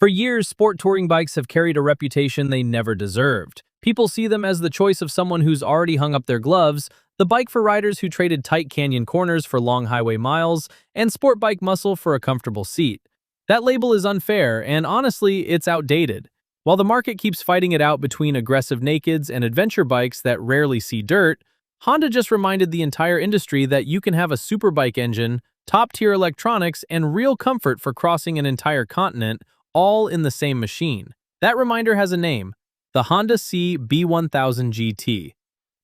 For years, sport touring bikes have carried a reputation they never deserved. People see them as the choice of someone who's already hung up their gloves, the bike for riders who traded tight canyon corners for long highway miles, and sport bike muscle for a comfortable seat. That label is unfair, and honestly, it's outdated. While the market keeps fighting it out between aggressive nakeds and adventure bikes that rarely see dirt, Honda just reminded the entire industry that you can have a superbike engine, top-tier electronics, and real comfort for crossing an entire continent, all in the same machine. That reminder has a name: the Honda CB1000GT.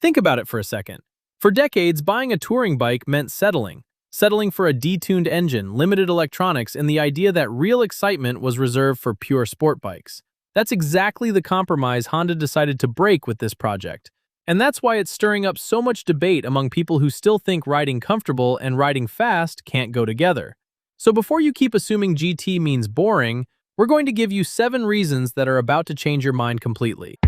Think about it for a second. For decades, buying a touring bike meant settling for a detuned engine, limited electronics, and the idea that real excitement was reserved for pure sport bikes. That's exactly the compromise Honda decided to break with this project. And that's why it's stirring up so much debate among people who still think riding comfortable and riding fast can't go together. So before you keep assuming GT means boring, we're going to give you 7 reasons that are about to change your mind completely.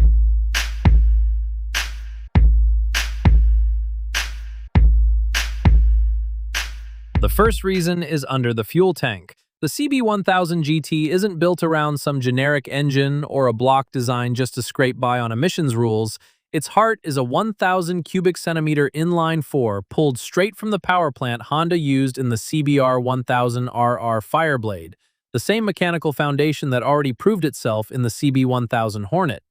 The first reason is under the fuel tank. The CB1000GT isn't built around some generic engine or a block design just to scrape by on emissions rules. Its heart is a 1,000 cubic centimeter inline-4 pulled straight from the power plant Honda used in the CBR1000RR Fireblade, the same mechanical foundation that already proved itself in the CB1000 Hornet.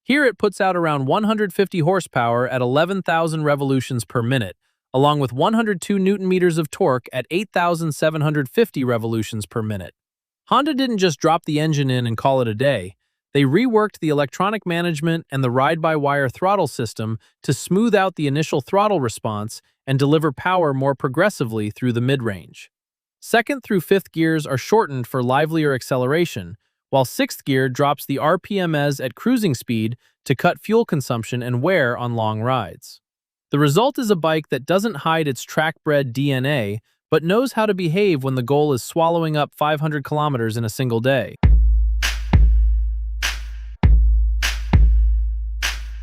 Here it puts out around 150 horsepower at 11,000 revolutions per minute, along with 102 Newton-meters of torque at 8,750 revolutions per minute. Honda didn't just drop the engine in and call it a day. They reworked the electronic management and the ride-by-wire throttle system to smooth out the initial throttle response and deliver power more progressively through the mid-range. 2nd through 5th gears are shortened for livelier acceleration, while 6th gear drops the RPMs at cruising speed to cut fuel consumption and wear on long rides. The result is a bike that doesn't hide its track-bred DNA, but knows how to behave when the goal is swallowing up 500 kilometers in a single day.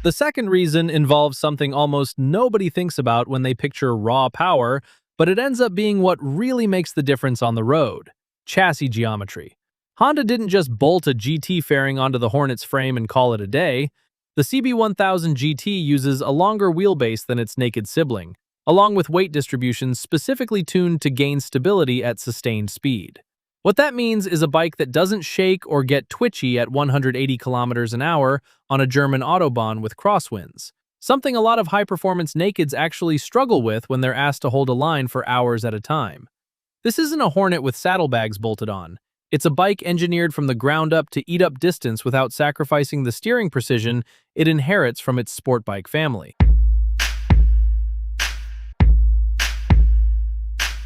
The second reason involves something almost nobody thinks about when they picture raw power, but it ends up being what really makes the difference on the road: chassis geometry. Honda didn't just bolt a GT fairing onto the Hornet's frame and call it a day. The CB1000GT uses a longer wheelbase than its naked sibling, along with weight distributions specifically tuned to gain stability at sustained speed. What that means is a bike that doesn't shake or get twitchy at 180 kilometers an hour on a German autobahn with crosswinds, something a lot of high-performance nakeds actually struggle with when they're asked to hold a line for hours at a time. This isn't a Hornet with saddlebags bolted on. It's a bike engineered from the ground up to eat up distance without sacrificing the steering precision it inherits from its sport bike family.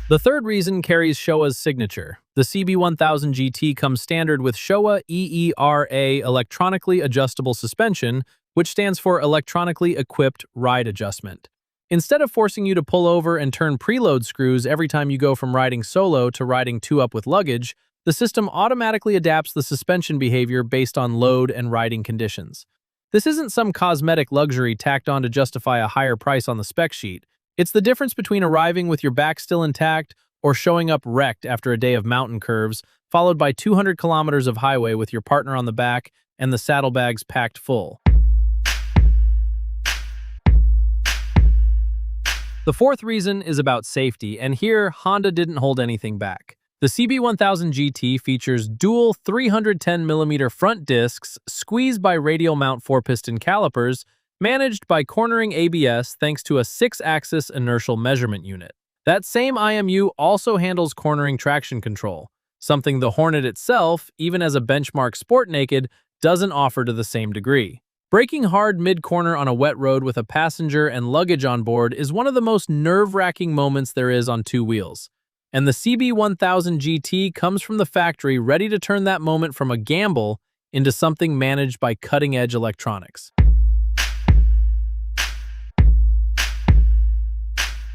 The third reason carries Showa's signature. The CB1000GT comes standard with Showa EERA electronically adjustable suspension, which stands for electronically equipped ride adjustment. Instead of forcing you to pull over and turn preload screws every time you go from riding solo to riding 2-up with luggage, the system automatically adapts the suspension behavior based on load and riding conditions. This isn't some cosmetic luxury tacked on to justify a higher price on the spec sheet. It's the difference between arriving with your back still intact or showing up wrecked after a day of mountain curves, followed by 200 kilometers of highway with your partner on the back and the saddlebags packed full. The fourth reason is about safety, and here Honda didn't hold anything back. The CB1000GT features dual 310mm front discs squeezed by radial mount 4-piston calipers, managed by cornering ABS thanks to a 6-axis inertial measurement unit. That same IMU also handles cornering traction control, something the Hornet itself, even as a benchmark sport naked, doesn't offer to the same degree. Braking hard mid-corner on a wet road with a passenger and luggage on board is one of the most nerve-wracking moments there is on 2 wheels. And the CB1000GT comes from the factory ready to turn that moment from a gamble into something managed by cutting-edge electronics.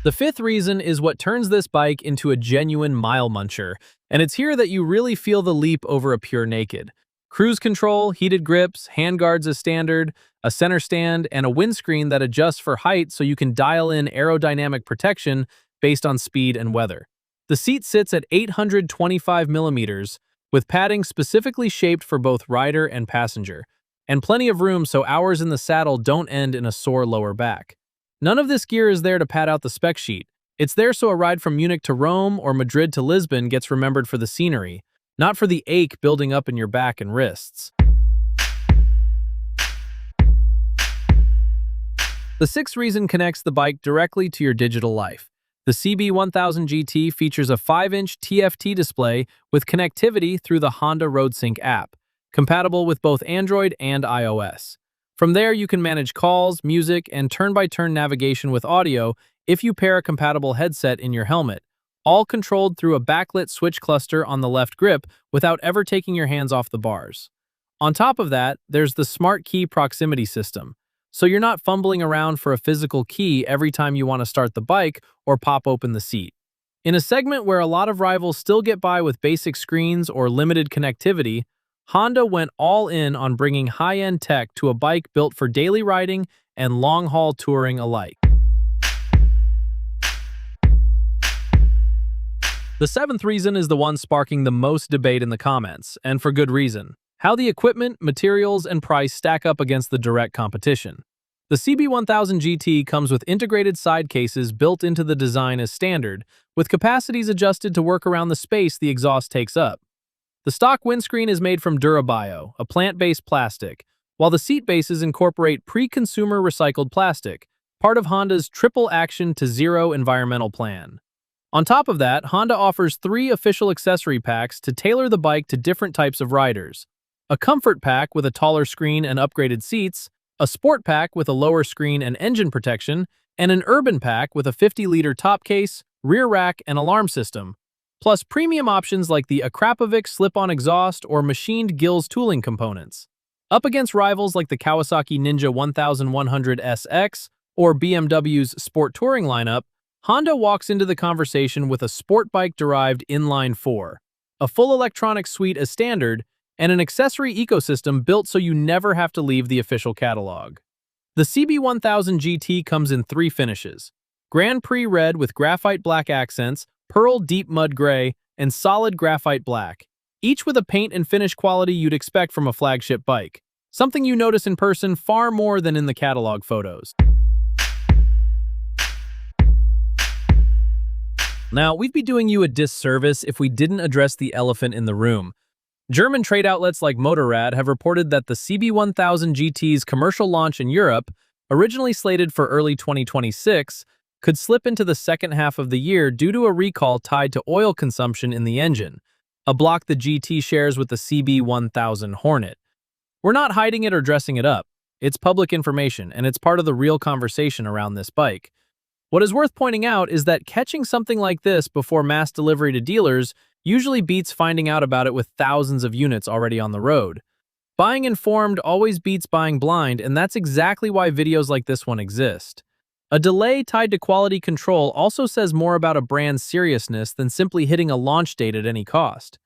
The fifth reason is what turns this bike into a genuine mile muncher, and it's here that you really feel the leap over a pure naked. Cruise control, heated grips, handguards as standard, a center stand, and a windscreen that adjusts for height so you can dial in aerodynamic protection based on speed and weather. The seat sits at 825 millimeters, with padding specifically shaped for both rider and passenger, and plenty of room so hours in the saddle don't end in a sore lower back. None of this gear is there to pad out the spec sheet. It's there so a ride from Munich to Rome or Madrid to Lisbon gets remembered for the scenery, not for the ache building up in your back and wrists. The sixth reason connects the bike directly to your digital life. The CB1000GT features a 5-inch TFT display with connectivity through the Honda RoadSync app, compatible with both Android and iOS. From there, you can manage calls, music, and turn-by-turn navigation with audio if you pair a compatible headset in your helmet, all controlled through a backlit switch cluster on the left grip without ever taking your hands off the bars. On top of that, there's the Smart Key proximity system, so you're not fumbling around for a physical key every time you want to start the bike or pop open the seat. In a segment where a lot of rivals still get by with basic screens or limited connectivity, Honda went all in on bringing high-end tech to a bike built for daily riding and long-haul touring alike. The seventh reason is the one sparking the most debate in the comments, and for good reason: how the equipment, materials, and price stack up against the direct competition. The CB1000GT comes with integrated side cases built into the design as standard, with capacities adjusted to work around the space the exhaust takes up. The stock windscreen is made from Durabio, a plant-based plastic, while the seat bases incorporate pre-consumer recycled plastic, part of Honda's triple action to zero environmental plan. On top of that, Honda offers 3 official accessory packs to tailor the bike to different types of riders: a comfort pack with a taller screen and upgraded seats, a sport pack with a lower screen and engine protection, and an urban pack with a 50-liter top case, rear rack, and alarm system, plus premium options like the Akrapovic slip-on exhaust or machined Gills tooling components. Up against rivals like the Kawasaki Ninja 1100 SX or BMW's Sport Touring lineup, Honda walks into the conversation with a sport bike-derived inline 4, a full electronic suite as standard, and an accessory ecosystem built so you never have to leave the official catalog. The CB1000GT comes in 3 finishes: Grand Prix Red with graphite black accents, Pearl Deep Mud Gray, and Solid Graphite Black, each with a paint and finish quality you'd expect from a flagship bike, something you notice in person far more than in the catalog photos. Now, we'd be doing you a disservice if we didn't address the elephant in the room. German trade outlets like Motorrad have reported that the CB1000GT's commercial launch in Europe, originally slated for early 2026, could slip into the second half of the year due to a recall tied to oil consumption in the engine, a block the GT shares with the CB1000 Hornet. We're not hiding it or dressing it up. It's public information, and it's part of the real conversation around this bike. What is worth pointing out is that catching something like this before mass delivery to dealers usually beats finding out about it with thousands of units already on the road. Buying informed always beats buying blind, and that's exactly why videos like this one exist. A delay tied to quality control also says more about a brand's seriousness than simply hitting a launch date at any cost.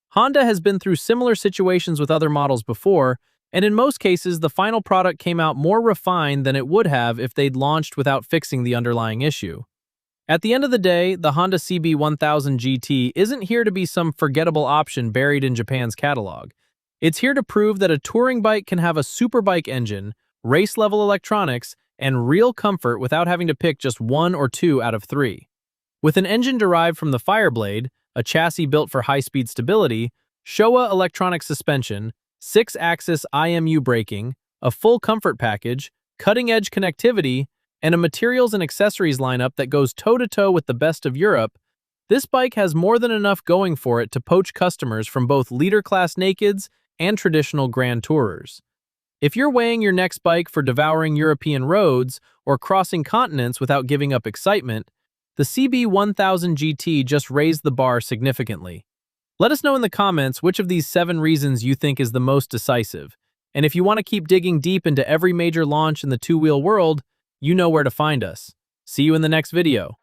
Honda has been through similar situations with other models before, and in most cases, the final product came out more refined than it would have if they'd launched without fixing the underlying issue. At the end of the day, the Honda CB1000GT isn't here to be some forgettable option buried in Japan's catalog. It's here to prove that a touring bike can have a superbike engine, race-level electronics, and real comfort without having to pick just 1 or 2 out of 3. With an engine derived from the Fireblade, a chassis built for high-speed stability, Showa electronic suspension, 6-axis IMU braking, a full comfort package, cutting-edge connectivity, and a materials and accessories lineup that goes toe-to-toe with the best of Europe, this bike has more than enough going for it to poach customers from both leader-class nakeds and traditional grand tourers. If you're weighing your next bike for devouring European roads or crossing continents without giving up excitement, the CB1000GT just raised the bar significantly. Let us know in the comments which of these 7 reasons you think is the most decisive. And if you want to keep digging deep into every major launch in the two-wheel world, you know where to find us. See you in the next video.